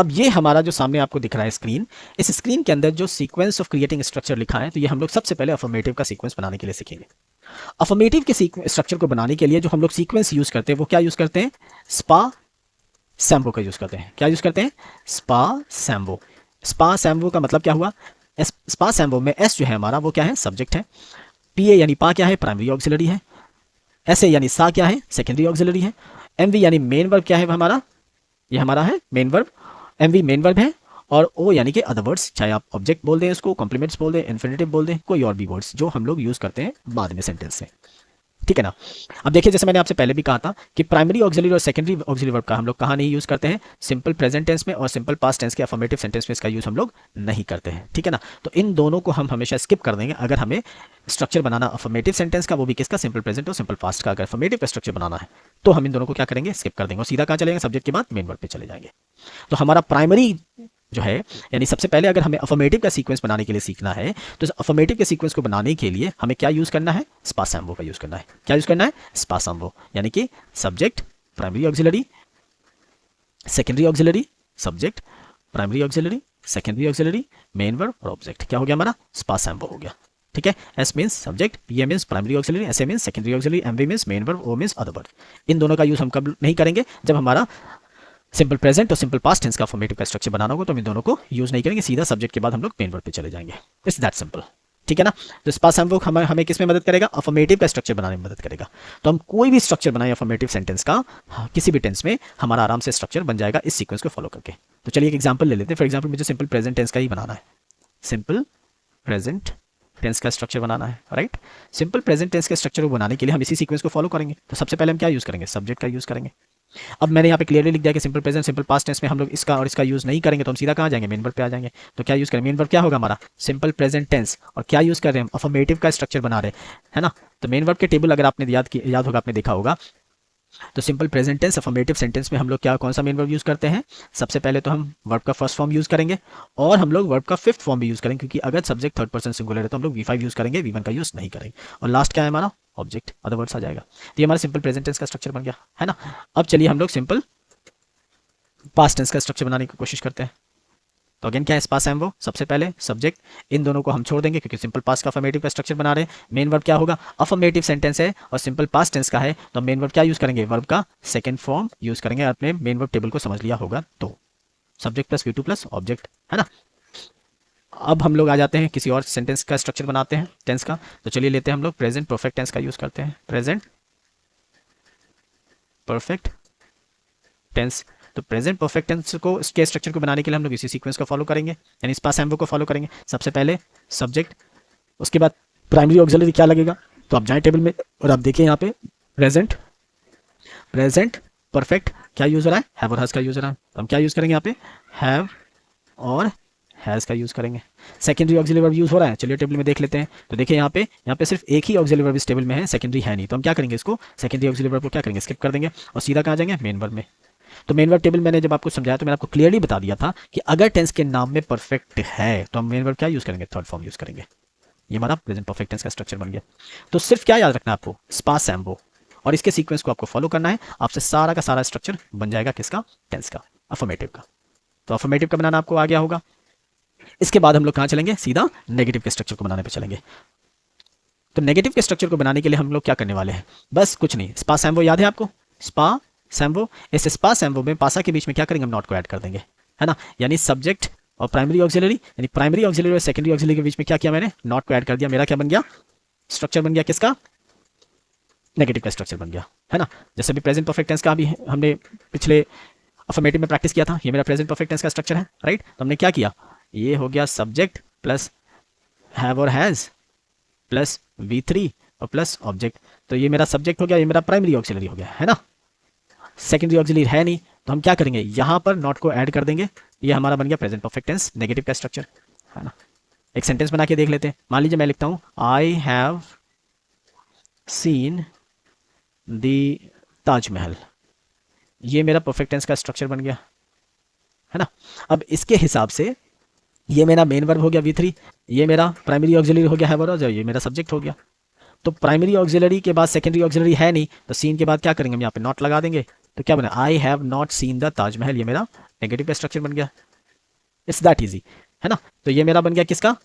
अब ये हमारा जो सामने आपको दिख रहा है स्क्रीन, इस स्क्रीन के अंदर जो सीक्वेंस ऑफ क्रिएटिंग स्ट्रक्चर लिखा है, तो ये हम लोग सबसे पहले अफर्मेटिव का सीक्वेंस बनाने के लिए सीखेंगे। अफर्मेटिव के स्ट्रक्चर को बनाने के लिए जो हम लोग सीक्वेंस यूज करते हैं वो क्या यूज करते हैं, स्पा सैम्बो का यूज करते हैं। क्या यूज करते हैं, स्पा सैम्बो। स्पा सैम्बो का मतलब क्या हुआ, स्पा सैम्बो में एस जो है हमारा वो क्या है, सब्जेक्ट है। पी ए यानी पा क्या है, प्राइमरी ऑक्सिलरी है। एस ए यानी सा क्या है, सेकेंडरी ऑक्सिलरी है। एम वी यानी मेन वर्ब क्या है हमारा, ये हमारा है main verb, M V main verb है। और ओ यानी कि अदर वर्ड्स, चाहे आप ऑब्जेक्ट बोल दें, इसको कॉम्प्लीमेंट्स बोल दें, इन्फिनेटिव बोल दें, कोई और भी वर्ड्स जो हम लोग यूज करते हैं बाद में सेंटेंस में, ठीक है ना। अब देखिए, जैसे मैंने आपसे पहले भी कहा था कि प्राइमरी ऑक्सिलरी और सेकेंडरी ऑक्सिलरी वर्ब का हम लोग कहाँ नहीं यूज करते हैं, सिंपल प्रेजेंट टेंस में और सिंपल पास्ट टेंस के अफर्मेटिव सेंटेंस में इसका यूज हम लोग नहीं करते हैं, ठीक है ना। तो इन दोनों को हम हमेशा स्किप कर देंगे अगर हमें स्ट्रक्चर बनाना अफर्मेटिव सेंटेंस का, वो भी किसका, सिंपल प्रेजेंट और सिंपल पास्ट का, अगर अफर्मेटिव का स्ट्रक्चर बनाना है तो हम इन दोनों को क्या करेंगे, स्किप कर देंगे और सीधा कहाँ चलेंगे, सब्जेक्ट के बाद मेन वर्ब पे चले जाएंगे। तो हमारा प्राइमरी जो है, यानी सबसे पहले अगर हमें अफर्मेटिव का सीक्वेंस बनाने के लिए सीखना है, तो इस अफर्मेटिव के सीक्वेंस को बनाने के लिए हमें क्या यूज करना है, स्पा सैम्बो का यूज करना है। क्या यूज करना है, स्पा सैम्बो, यानी कि subject, primary auxiliary, secondary auxiliary, subject, primary auxiliary, secondary auxiliary, main verb और ऑब्जेक्ट। क्या हो गया हमारा, स्पा सैम्बो हो गया, ठीक है। S means subject, P A means primary auxiliary, S A means secondary auxiliary, M V means main verb, O means other verb. इन दोनों का यूज हम कब नहीं करेंगे, जब हमारा सिंपल प्रेजेंट और सिंपल पास्ट टेंस का अफर्मेटिव का स्ट्रक्चर बनाना होगा, तो हम इन दोनों को यूज नहीं करेंगे, सीधा सब्जेक्ट के बाद हम लोग मेन वर्ब पे चले जाएंगे। इट्स दैट सिंपल, ठीक है ना। तो स्पा सैम्बो हमें किस में मदद करेगा, अफर्मेटिव का स्ट्रक्चर बनाने में मदद करेगा। तो हम कोई भी स्ट्रक्चर बनाए अफर्मेटिव सेंटेंस का, किसी भी टेंस में हमारा आराम से स्ट्रक्चर बन जाएगा इस सीक्वेंस को फॉलो करके। तो चलिए एक एग्जांपल ले लेते हैं। फॉर एग्जांपल मुझे सिंपल प्रेजेंट टेंस का ही बनाना है, सिंपल प्रेजेंट टेंस का स्ट्रक्चर बनाना है, राइट। सिंपल प्रेजेंट टेंस के स्ट्रक्चर को बनाने के लिए हम इसी सीक्वेंस को फॉलो करेंगे। तो सबसे पहले हम क्या यूज करेंगे, सब्जेक्ट का यूज करेंगे। अब मैंने यहाँ पे क्लियरली लिख दिया कि simple present simple past tense में हम लोग इसका और इसका यूज नहीं करेंगे, तो हम सीधा कहाँ जाएंगे, मेन वर्ब पे आ जाएंगे। तो क्या यूज करें, मेन वर्ब क्या होगा हमारा, सिंपल प्रेजेंट टेंस, और क्या यूज कर रहे हैं हम, अफर्मेटिव का स्ट्रक्चर बना रहे हैं ना। तो मेन वर्ब के टेबल अगर आपने याद होगा, आपने देखा होगा, तो simple present tense affirmative sentence में हम लोग क्या, कौन सा मेन वर्ब यूज करते हैं, सबसे पहले तो हम वर्ब का फर्स्ट फॉर्म यूज करेंगे और हम लोग वर्ब का फिफ्थ फॉर्म भी यूज करेंगे, क्योंकि अगर सब्जेक्ट थर्ड पर्सन सिंगुलर है तो हम लोग V5 यूज करेंगे, V1 का यूज नहीं करेंगे। और लास्ट क्या है हमारा, ऑब्जेक्ट, अदर वर्ड्स आ जाएगा। तो ये हमारा सिंपल प्रेजेंट टेंस का स्ट्रक्चर बन गया है ना। अब चलिए हम लोग सिंपल पास्ट टेंस का स्ट्रक्चर बनाने की कोशिश करते हैं। तो अगेन क्या है, स्पा सैम्बो, सबसे पहले सब्जेक्ट, इन दोनों को हम छोड़ देंगे क्योंकि सिंपल पास्ट का अफर्मेटिव का स्ट्रक्चर बना रहे हैं। मेन वर्ब क्या होगा, अफर्मेटिव सेंटेंस है और सिंपल पास्ट टेंस का है, तो मेन वर्ब क्या यूज करेंगे, वर्ब का सेकंड फॉर्म यूज करेंगे। आपने मेन वर्ब टेबल को समझ लिया होगा, तो subject plus V2 plus object, है ना। अब हम लोग आ जाते हैं किसी और सेंटेंस का स्ट्रक्चर बनाते हैं टेंस का। तो चलिए लेते हैं हम लोग प्रेजेंट परफेक्ट टेंस का यूज करते हैं, प्रेजेंट परफेक्ट टेंस। तो प्रेजेंट परफेक्ट टेंस को, इसके स्ट्रक्चर को बनाने के लिए हम लोग इसी सीक्वेंस को फॉलो करेंगे, यानी स्पा सैम्बो को फॉलो करेंगे। सबसे पहले सब्जेक्ट, उसके बाद प्राइमरी ऑक्सिलरी क्या लगेगा, तो आप जाएं टेबल में और आप देखिए यहाँ पे प्रेजेंट परफेक्ट क्या यूज हो रहा है, हैव और हैज का यूज हो रहा है। तो हम क्या यूज करेंगे यहाँ पे, हैव और हैज का यूज करेंगे। सेकेंडरी ऑक्सिलरी वर्ब यूज हो रहा है, चलिए टेबल में देख लेते हैं। तो देखिए यहाँ पे सिर्फ एक ही ऑक्सिलरी वर्ब इस टेबल में है, सेकेंडरी है नहीं, तो हम क्या करेंगे, इसको सेकेंडरी ऑक्सिलरी वर्ब को क्या करेंगे, स्किप कर देंगे और सीधा कहाँ जाएंगे, मेन वर्ब में। तो मेन वर्ब टेबल मैंने जब आपको समझाया तो मैंने आपको क्लियरली बता दिया था कि अगर टेंस के नाम में परफेक्ट है तो हम मेन वर्ब क्या यूज करेंगे, थर्ड फॉर्म यूज करेंगे। ये हमारा प्रेजेंट परफेक्ट टेंस का स्ट्रक्चर बन गया। तो सिर्फ क्या याद रखना है आपको, स्पा सैम्बो, और इसके सीक्वेंस को आपको फॉलो करना है, आपसे सारा का सारा स्ट्रक्चर बन जाएगा किसका, टेंस का, अफर्मेटिव का। तो अफर्मेटिव का बनाना आपको आ गया होगा। इसके बाद हम लोग कहाँ चलेंगे, सीधा नेगेटिव के स्ट्रक्चर को बनाने पे चलेंगे। तो नेगेटिव के स्ट्रक्चर को बनाने के लिए हम लोग क्या करने वाले हैं, बस कुछ नहीं, स्पा सैम्बो याद है आपको, स्पा सैम्बो, इस स्पा सैम्बो में पासा के बीच में क्या करेंगे, हम नॉट को ऐड कर देंगे, है ना। यानी सब्जेक्ट और प्राइमरी ऑक्सिलरी, यानी प्राइमरी ऑक्सिलरी और सेकेंडरी ऑक्सिलरी के बीच में क्या किया मैंने, नॉट को ऐड कर दिया। मेरा क्या बन गया, स्ट्रक्चर बन गया किसका, नेगेटिव का स्ट्रक्चर बन गया, है ना। जैसे भी प्रेजेंट परफेक्ट टेंस का भी हमने पिछले अफर्मेटिव में प्रैक्टिस किया था, ये मेरा प्रेजेंट परफेक्ट टेंस का स्ट्रक्चर है, राइट। तो हमने क्या किया, ये हो गया सब्जेक्ट प्लस हैव और हैज प्लस V3 और प्लस ऑब्जेक्ट। तो ये मेरा सब्जेक्ट हो गया, ये मेरा प्राइमरी ऑक्सिलरी हो गया, है ना। सेकेंडरी ऑक्सिलरी है नहीं, तो हम क्या करेंगे, यहां पर नॉट को ऐड कर देंगे। ये हमारा बन गया प्रेजेंट परफेक्ट टेंस नेगेटिव का स्ट्रक्चर, है ना। एक सेंटेंस बना के देख लेते हैं। मान लीजिए मैं लिखता हूं, I have seen the Taj Mahal, ये मेरा परफेक्ट टेंस का स्ट्रक्चर बन गया, है ना। अब इसके हिसाब से ये मेरा मेन वर्ब हो गया V3, ये मेरा प्राइमरी ऑक्सिलरी हो गया हैव और ये मेरा सब्जेक्ट हो गया। तो प्राइमरी ऑक्सिलरी के बाद सेकेंडरी ऑक्सिलरी है नहीं, तो सीन के बाद क्या करेंगे, हम यहाँ पे नॉट लगा देंगे। तो क्या बना, I have not seen the Taj Mahal, ये मेरा नेगेटिव का स्ट्रक्चर बन गया। इट्स दैट इजी, है ना। तो ये मेरा बन गया किसका,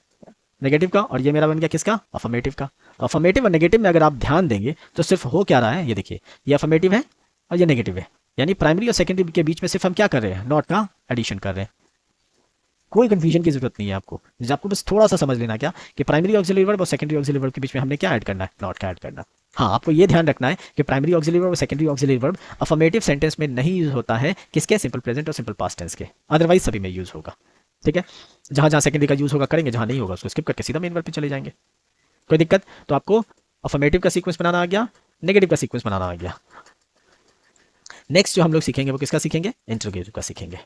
नेगेटिव का, और ये मेरा बन गया किसका, अफर्मेटिव का। तो अफर्मेटिव और नेगेटिव में अगर आप ध्यान देंगे तो सिर्फ हो क्या रहा है, ये देखिए, ये अफर्मेटिव है और ये नेगेटिव है, यानी प्राइमरी और सेकेंडरी के बीच में सिर्फ हम क्या कर रहे हैं, नॉट का एडिशन कर रहे हैं। कोई कंफ्यूजन की जरूरत नहीं है आपको, आपको बस थोड़ा सा समझ लेना क्या कि प्राइमरी ऑक्सिलरी वर्ब और सेकेंडरी ऑक्सिलरी वर्ब के बीच में हमने क्या ऐड करना है, नॉट का ऐड करना है। हाँ, आपको ये ध्यान रखना है कि प्राइमरी ऑक्सिलरी वर्ब और secondary auxiliary verb affirmative sentence में नहीं यूज होता है, किसके, सिंपल प्रेजेंट और सिंपल पास्ट टेंस के, अदरवाइज सभी में यूज होगा। ठीक है, जहां जहां सेकेंडरी का यूज होगा करेंगे, जहां नहीं होगा उसको स्किप करके सीधा मेन वर्ब पे चले जाएंगे। कोई दिक्कत। तो आपको अफर्मेटिव का सीक्वेंस बनाना आ गया, नेगेटिव का सीक्वेंस बनाना आ गया। नेक्स्ट जो हम लोग सीखेंगे वो किसका सीखेंगे, इंटरोगेटिव का सीखेंगे।